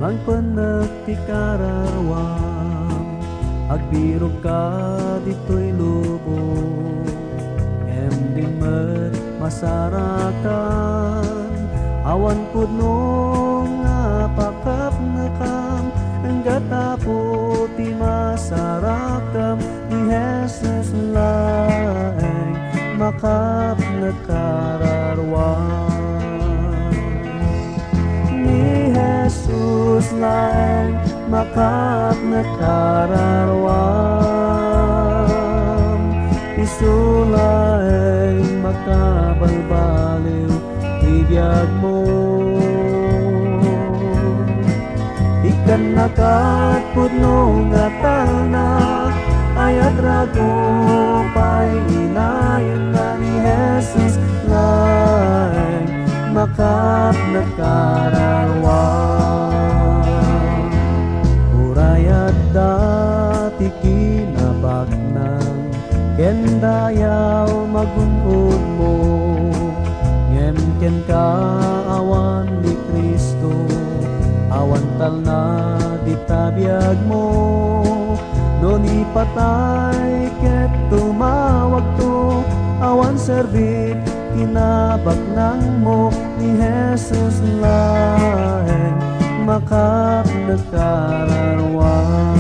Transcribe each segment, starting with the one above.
ang panagtikararwang agbiro ka dito'y lubong emdingmet masarakan awan pudno nga pakap nakam enggat apo ti masarakam ni Jesus laeng makap nakararwang ni Jesus laeng makap nakararwang isulaeng makabalbaliw ibiyag mo ikan nakat pudno nga talna ayat rago pay inayon na ni Jesus laeng makap nakararwang urayat dati kinabak ng kendayaw magunod mo ken kaawan ni Kristo awan talna ditabiyag mo no ni patay ket tumawag to awan serbit kinabak nang mo ni Jesus laeng makap nakararwang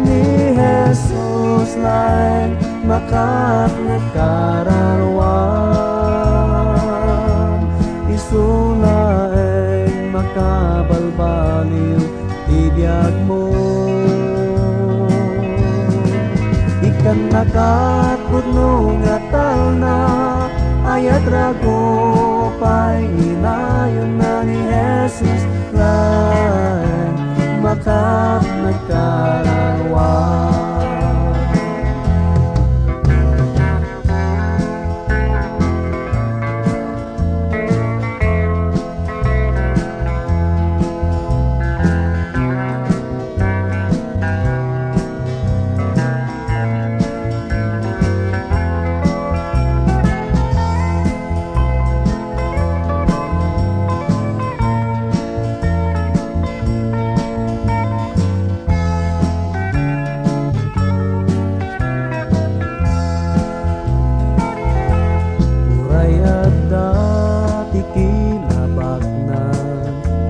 ni Jesus laeng makap nakararwang isulaeng makabalbaliw ibiyag mo ikan nakat pudno nga talna ayat rago pay inayon na ni Jesus laeng makap nakararwang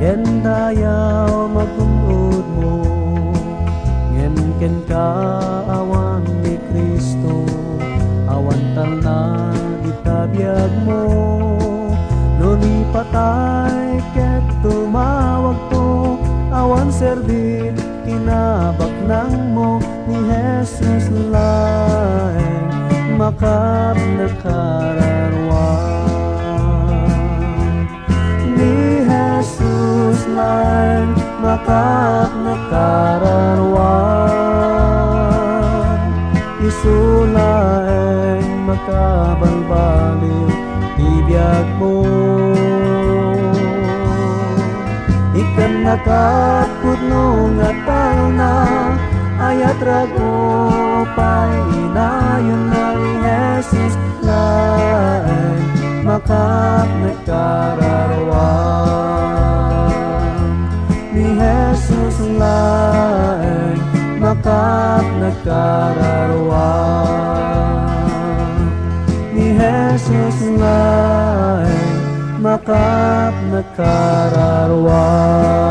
kendayaw magunod mo ken kaawan ni Kristo awan talna ditabiyag mo no ni patay ket tumawag to awan serbit kinabak nang mo ni Jesus laeng makap nakararwang laeng makap nakararwang isulaeng makabalbaliw ibiyag mo ikan nakat pudno nga talna ayat rago pay inayon na ni Jesus laeng makap nakararwang ni Jesus laeng makap nakararwang ni Jesus laeng makap nakararwang